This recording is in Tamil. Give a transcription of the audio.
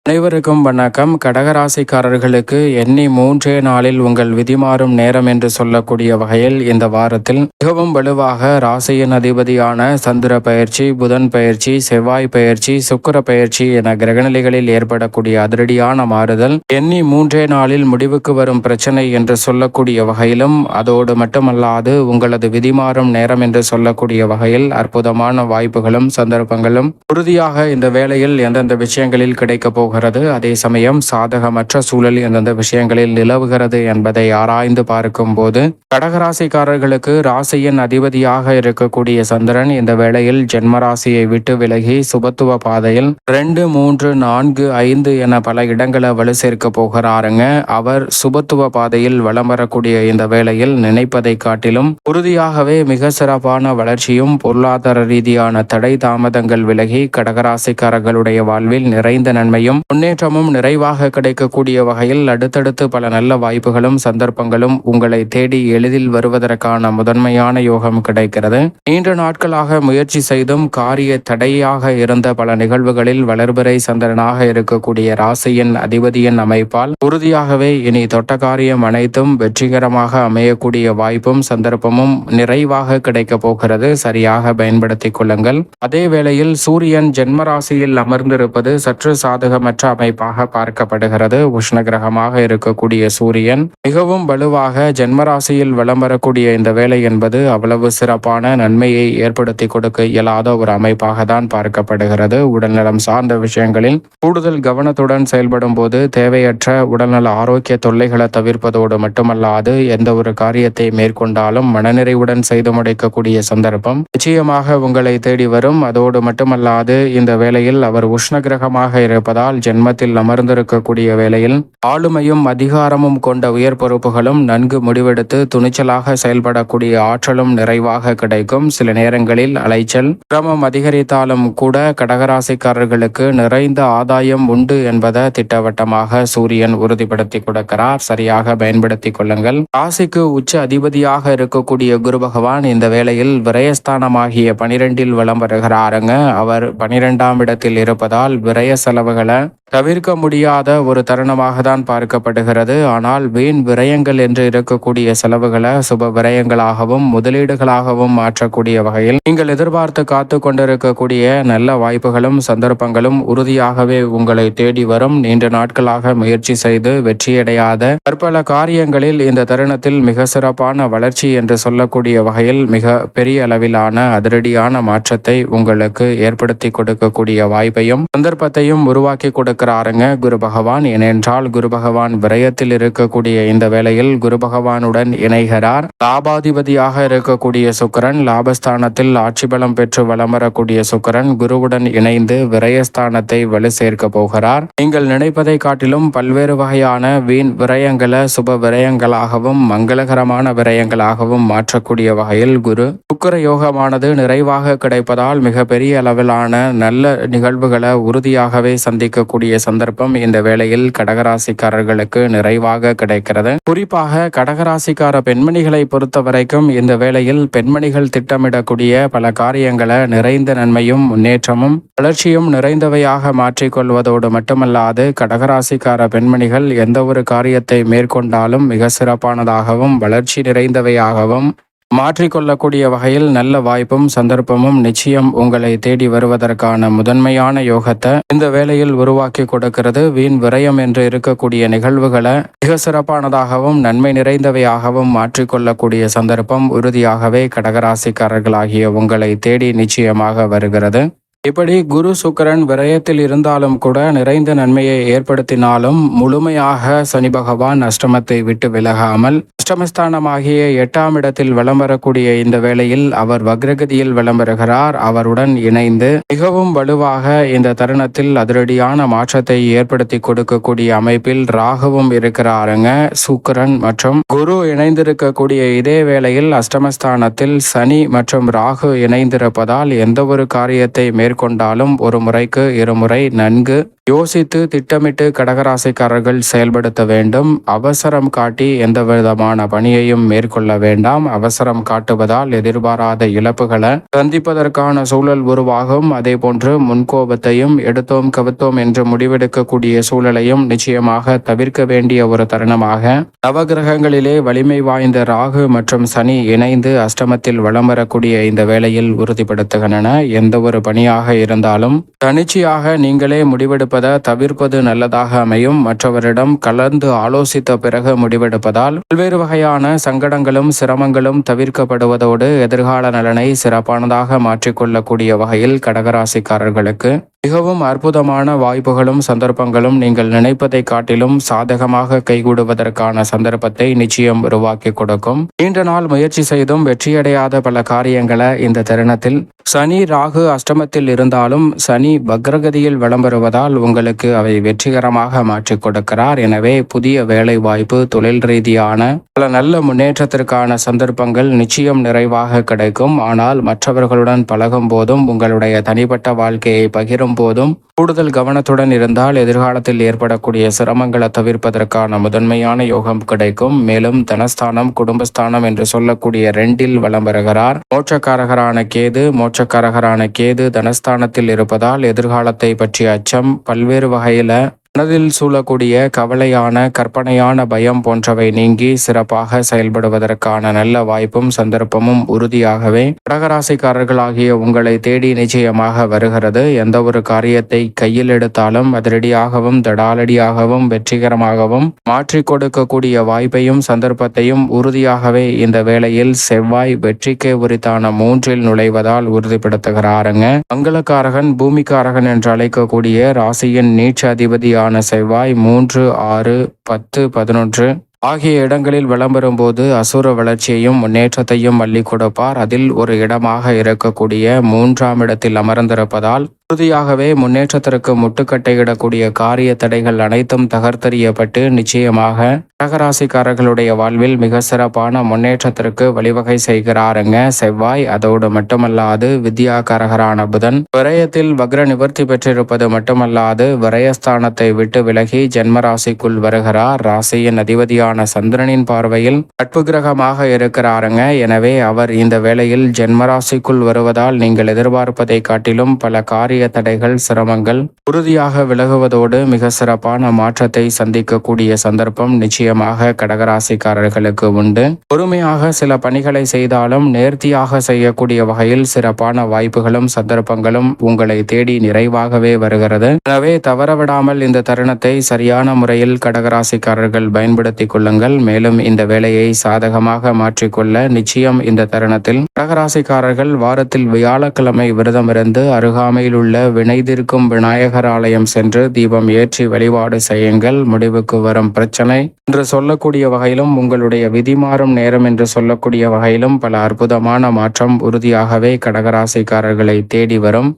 அனைவருக்கும் வணக்கம். கடகராசிக்காரர்களுக்கு எண்ணி 3 நாளில் உங்கள் விதிமாறும் நேரம் என்று சொல்லக்கூடிய வகையில் இந்த வாரத்தில் மிகவும் வலுவாக ராசியின் அதிபதியான சந்திர பயிற்சி, புதன் பயிற்சி, செவ்வாய் பயிற்சி, சுக்கிர பயிற்சி என கிரகநிலைகளில் ஏற்படக்கூடிய அதிரடியான மாறுதல் எண்ணி 3 நாளில் முடிவுக்கு வரும் பிரச்சனை என்று சொல்லக்கூடிய வகையிலும், அதோடு மட்டுமல்லாது உங்களது விதிமாறும் நேரம் என்று சொல்லக்கூடிய வகையில் அற்புதமான வாய்ப்புகளும் சந்தர்ப்பங்களும் உறுதியாக இந்த வேளையில் எந்தெந்த விஷயங்களில் கிடைக்கப் போகிறது, அதே சமயம் சாதகமற்ற சூழல் எந்தெந்த விஷயங்களில் நிலவுகிறது என்பதை ஆராய்ந்து பார்க்கும் போது கடகராசிக்காரர்களுக்கு ராசியின் அதிபதியாக இருக்கக்கூடிய சந்திரன் இந்த வேளையில் ஜென்மராசியை விட்டு விலகி சுபத்துவ பாதையில் 2, 3, 4, 5 என பல இடங்களை வலு சேர்க்க போகிறாருங்க. அவர் சுபத்துவ பாதையில் வலம் வரக்கூடிய இந்த வேளையில் நினைப்பதை காட்டிலும் உறுதியாகவே மிக சிறப்பான வளர்ச்சியும் பொருளாதார ரீதியான தடை தாமதங்கள் விலகி கடகராசிக்காரர்களுடைய வாழ்வில் நிறைந்த நன்மையும் முன்னேற்றமும் நிறைவாக கிடைக்கக்கூடிய வகையில் அடுத்தடுத்து பல நல்ல வாய்ப்புகளும் சந்தர்ப்பங்களும் உங்களை தேடி எளிதில் வருவதற்கான முதன்மையான யோகம் கிடைக்கிறது. நீண்ட நாட்களாக முயற்சி செய்தும் காரிய தடையாக இருந்த பல நிகழ்வுகளில் வளர்பிறை சந்திரனாக இருக்கக்கூடிய ராசியின் அதிபதியின் அமைப்பால் உறுதியாகவே இனி தொட்ட காரியம் அனைத்தும் வெற்றிகரமாக அமையக்கூடிய வாய்ப்பும் சந்தர்ப்பமும் நிறைவாக கிடைக்கப் போகிறது. சரியாக பயன்படுத்திக் கொள்ளுங்கள். அதே வேளையில் சூரியன் ஜென்மராசியில் அமர்ந்திருப்பது சற்று சாதகமற்ற அமைப்பாக பார்க்கப்படுகிறது. உஷ்ண கிரகமாக இருக்கக்கூடிய சூரியன் மிகவும் வலுவாக ஜென்மராசியில் வலம் வரக்கூடிய இந்த வேலை என்பது அவ்வளவு சிறப்பான நன்மையை ஏற்படுத்தி கொடுக்க இயலாத ஒரு அமைப்பாக தான் பார்க்கப்படுகிறது. உடல்நலம் சார்ந்த விஷயங்களில் கூடுதல் கவனத்துடன் செயல்படும் போது தேவையற்ற உடல்நல ஆரோக்கிய தொல்லைகளை தவிர்ப்பதோடு மட்டுமல்லாது எந்த ஒரு காரியத்தை மேற்கொண்டாலும் மனநிறைவுடன் செய்து முடிக்கக்கூடிய சந்தர்ப்பம் நிச்சயமாக உங்களை தேடி வரும். அதோடு மட்டுமல்லாது இந்த வேளையில் அவர் உஷ்ண கிரகமாக இருப்பதால் ஜென்மத்தில் அமர்ந்திருக்கக்கூடிய வேளையில் ஆளுமையும் அதிகாரமும் கொண்ட உயர் பொறுப்புகளும் நன்கு முடிவெடுத்து துணிச்சலாக செயல்படக்கூடிய ஆற்றலும் நிறைவாக கிடைக்கும். சில நேரங்களில் அலைச்சல் சிரமம் அதிகரித்தாலும் கூட கடகராசிக்காரர்களுக்கு நிறைந்த ஆதாயம் உண்டு என்பதை திட்டவட்டமாக சூரியன் உறுதிப்படுத்தி கொடுக்கிறார். சரியாக பயன்படுத்தி கொள்ளுங்கள். ராசிக்கு உச்ச அதிபதியாக இருக்கக்கூடிய குரு பகவான் இந்த வேளையில் விரயஸ்தானமாகிய 12 வலம் வருகிறாருங்க. அவர் 12ஆம் இடத்தில் இருப்பதால் விரய செலவுகளை தவிர்க்க முடியாத ஒரு தருணமாக தான் பார்க்கப்படுகிறது. ஆனால் வீண் விரயங்கள் என்று இருக்கக்கூடிய செலவுகளை சுப விரயங்களாகவும் முதலீடுகளாகவும் மாற்றக்கூடிய வகையில் நீங்கள் எதிர்பார்த்து காத்து கொண்டிருக்கக்கூடிய நல்ல வாய்ப்புகளும் சந்தர்ப்பங்களும் உறுதியாகவே உங்களை தேடி வரும். நீண்ட நாட்களாக முயற்சி செய்து வெற்றியடையாத பற்பல காரியங்களில் இந்த தருணத்தில் மிக சிறப்பான வளர்ச்சி என்று சொல்லக்கூடிய வகையில் மிக பெரிய அளவிலான அதிரடியான மாற்றத்தை உங்களுக்கு ஏற்படுத்தி கொடுக்கக்கூடிய வாய்ப்பையும் சந்தர்ப்பத்தையும் உருவாக்கி கொடுக்கிறாருங்க குரு பகவான். ஏனென்றால் குரு பகவான் விரயத்தில் இருக்கக்கூடிய இந்த வேளையில் குரு பகவானுடன் இணைகிறார். லாபாதிபதியாக இருக்கக்கூடிய சுக்கிரன் லாபஸ்தானத்தில் ஆட்சி பலம் பெற்று வலம் வரக்கூடிய சுக்கிரன் குருவுடன் இணைந்து விரயஸ்தானத்தை வலு சேர்க்க போகிறார். நீங்கள் நினைப்பதை காட்டிலும் பல்வேறு வகையான வீண் விரயங்களை சுப விரயங்களாகவும் மங்களகரமான விரயங்களாகவும் மாற்றக்கூடிய வகையில் குரு சுக்கிர யோகமானது நிறைவாக கிடைப்பதால் மிக பெரிய அளவிலான நல்ல நிகழ்வுகளை உறுதியாகவே சந்திக்கக்கூடிய சந்தர்ப்பம் இந்த வேளையில் கடகராசிக்காரர்களுக்கு நிறைவாக கிடைக்கிறது. குறிப்பாக கடகராசிக்கார பெண்மணிகளை பொறுத்த வரைக்கும் இந்த வேளையில் பெண்மணிகள் திட்டமிடக்கூடிய பல காரியங்களை நிறைந்த நன்மையும் முன்னேற்றமும் வளர்ச்சியும் நிறைந்தவையாக மாற்றிக்கொள்வதோடு மட்டுமல்லாது கடகராசிக்கார பெண்மணிகள் எந்த ஒரு காரியத்தை மேற்கொண்டாலும் மிக சிறப்பானதாகவும் வளர்ச்சி நிறைந்தவையாகவும் மாற்றிக்கொள்ளக்கூடிய வகையில் நல்ல வாய்ப்பும் சந்தர்ப்பமும் நிச்சயம் உங்களை தேடி வருவதற்கான முதன்மையான யோகத்தை இந்த வேளையில் உருவாக்கி கொடுக்கிறது. வீண் விரயம் என்று இருக்கக்கூடிய நிகழ்வுகளை மிக சிறப்பானதாகவும் நன்மை நிறைந்தவையாகவும் மாற்றிக்கொள்ளக்கூடிய சந்தர்ப்பம் உறுதியாகவே கடகராசிக்காரர்களாகிய உங்களை தேடி நிச்சயமாக வருகிறது. இப்படி குரு சுக்கிரன் விரயத்தில் இருந்தாலும் கூட நிறைந்த நன்மையை ஏற்படுத்தினாலும் முழுமையாக சனி பகவான் அஷ்டமத்தை விட்டு விலகாமல் அஷ்டமஸ்தானமாகிய 8ஆம் இடத்தில் வலம் வரக்கூடிய இந்த வேளையில் அவர் வக்ரகதியில் வலம் வருகிறார். அவருடன் இணைந்து மிகவும் வலுவாக இந்த தருணத்தில் அதிரடியான மாற்றத்தை ஏற்படுத்தி கொடுக்கக்கூடிய அமைப்பில் ராகுவும் இருக்கிறாருங்க. சுக்கிரன் மற்றும் குரு இணைந்திருக்கக்கூடிய இதே வேளையில் அஷ்டமஸ்தானத்தில் சனி மற்றும் ராகு இணைந்திருப்பதால் எந்த ஒரு காரியத்தை மேற்கொண்டாலும் ஒரு முறைக்கு இருமுறை நன்கு யோசித்து திட்டமிட்டு கடகராசிக்காரர்கள் செயல்படுத்த வேண்டும். அவசரம் காட்டி எந்த விதமான பணியையும் மேற்கொள்ள வேண்டாம். அவசரம் காட்டுவதால் எதிர்பாராத இழப்புகளை சந்திப்பதற்கான சூழல் உருவாகும். அதே போன்று முன்கோபத்தையும் எடுத்தோம் கவுத்தோம் என்று முடிவெடுக்கக்கூடிய சூழலையும் நிச்சயமாக தவிர்க்க வேண்டிய ஒரு தருணமாக நவகிரகங்களிலே வலிமை வாய்ந்த ராகு மற்றும் சனி இணைந்து அஷ்டமத்தில் வலம் வரக்கூடிய இந்த வேளையில் உறுதிப்படுத்துகின்றன. எந்த ஒரு பணியாக இருந்தாலும் தனிச்சையாக நீங்களே முடிவெடுப்பதை தவிர்ப்பது நல்லதாக அமையும். மற்றவரிடம் கலந்து ஆலோசித்த பிறகு முடிவெடுப்பதால் பல்வேறு வகையான சங்கடங்களும் சிரமங்களும் தவிர்க்கப்படுவதோடு எதிர்கால நலனை சிறப்பானதாக மாற்றிக்கொள்ளக்கூடிய வகையில் கடகராசிக்காரர்களுக்கு மிகவும் அற்புதமான வாய்ப்புகளும் சந்தர்ப்பங்களும் நீங்கள் நினைப்பதை காட்டிலும் சாதகமாக கைகூடுவதற்கான சந்தர்ப்பத்தை நிச்சயம் உருவாக்கி கொடுக்கும். நீண்ட நாள் முயற்சி செய்தும் வெற்றியடையாத பல காரியங்களை இந்த தருணத்தில் சனி ராகு அஷ்டமத்தில் இருந்தாலும் சனி வக்ரகதியில் விளம்பருவதால் உங்களுக்கு அவை வெற்றிகரமாக மாற்றிக் கொடுக்கிறார். எனவே புதிய வேலை வாய்ப்பு, தொழில் ரீதியான பல நல்ல முன்னேற்றத்திற்கான சந்தர்ப்பங்கள் நிச்சயம் நிறைவாக கிடைக்கும். ஆனால் மற்றவர்களுடன் பழகும் போதும் உங்களுடைய தனிப்பட்ட வாழ்க்கையை பகிரும் போதும் கூடுதல் கவனத்துடன் இருந்தால் எதிர்காலத்தில் ஏற்படக்கூடிய சிரமங்களை தவிர்ப்பதற்கான முதன்மையான யோகம் கிடைக்கும். மேலும் தனஸ்தானம் குடும்பஸ்தானம் என்று சொல்லக்கூடிய 2இல் வலம் வருகிறார். மோட்சக்காரகரான கேது தனஸ்தானத்தில் இருப்பதால் எதிர்காலத்தை பற்றிய அச்சம், பல்வேறு வகையில மனதில் சூழக்கூடிய கவலையான கற்பனையான பயம் போன்றவை நீங்கி சிறப்பாக செயல்படுவதற்கான நல்ல வாய்ப்பும் சந்தர்ப்பமும் உறுதியாகவே கடகராசிக்காரர்களாகிய உங்களை தேடி நிச்சயமாக வருகிறது. எந்த ஒரு காரியத்தை கையில் எடுத்தாலும் அதிரடியாகவும் தடாலடியாகவும் வெற்றிகரமாகவும் மாற்றிக் கொடுக்கக்கூடிய வாய்ப்பையும் சந்தர்ப்பத்தையும் உறுதியாகவே இந்த வேளையில் செவ்வாய் வெற்றிக்கு உரித்தான 3இல் நுழைவதால் உறுதிப்படுத்துகிறாருங்க. மங்களக்காரகன் பூமிக்காரகன் என்று அழைக்கக்கூடிய ராசியின் நீட்ச அதிபதியான செவ்வாய் 3, 6, 10, 11 ஆகிய இடங்களில் விளம்பரும்போது அசுர வளர்ச்சியையும் முன்னேற்றத்தையும் அள்ளி கொடுப்பார். அதில் ஒரு இடமாக இருக்கக்கூடிய 3ஆம் இடத்தில் அமர்ந்திருப்பதால் உறுதியாகவே முன்னேற்றத்திற்கு முட்டுக்கட்டையிடக்கூடிய காரிய தடைகள் அனைத்தும் தகர்த்தெறியப்பட்டு நிச்சயமாக கடகராசிக்காரர்களுடைய வாழ்வில் மிக சிறப்பான முன்னேற்றத்திற்கு வழிவகை செய்கிறாருங்க செவ்வாய். அதோடு மட்டுமல்லாது வித்யாகாரகரான புதன் விரயத்தில் வக்ர நிவர்த்தி பெற்றிருப்பது மட்டுமல்லாது விரயஸ்தானத்தை விட்டு விலகி ஜென்மராசிக்குள் வருகிறார். ராசியின் அதிபதியான சந்திரனின் பார்வையில் நட்பு கிரகமாக இருக்கிறாருங்க. எனவே அவர் இந்த வேளையில் ஜென்மராசிக்குள் வருவதால் நீங்கள் எதிர்பார்ப்பதை காட்டிலும் பல காரிய தடைகள் சிரமங்கள் உறுதியாக விலகுவதோடு மிக சிறப்பான மாற்றத்தை சந்திக்கக்கூடிய சந்தர்ப்பம் நிச்சயமாக கடகராசிக்காரர்களுக்கு உண்டு. பொறுமையாக சில பணிகளை செய்தாலும் நேர்த்தியாக செய்யக்கூடிய வகையில் சிறப்பான வாய்ப்புகளும் சந்தர்ப்பங்களும் உங்களை தேடி நிறைவாகவே வருகிறது. எனவே தவறவிடாமல் இந்த தருணத்தை சரியான முறையில் கடகராசிக்காரர்கள் பயன்படுத்திக் கொள்ளுங்கள். மேலும் இந்த வேலையை சாதகமாக மாற்றிக்கொள்ள நிச்சயம் இந்த தருணத்தில் கடகராசிக்காரர்கள் வாரத்தில் வியாழக்கிழமை விரதமிருந்து அருகாமையில் உள்ள வினைதீர்க்கும் விநாயகர் ஆலயம் சென்று தீபம் ஏற்றி வழிபாடு செய்யுங்கள். முடிவுக்கு வரும் பிரச்சனை என்று சொல்லக்கூடிய வகையிலும் உங்களுடைய விதி மாறும் நேரம் என்று சொல்லக்கூடிய வகையிலும் பல அற்புதமான மாற்றம் உறுதியாகவே கடகராசிக்காரர்களை தேடி வரும்.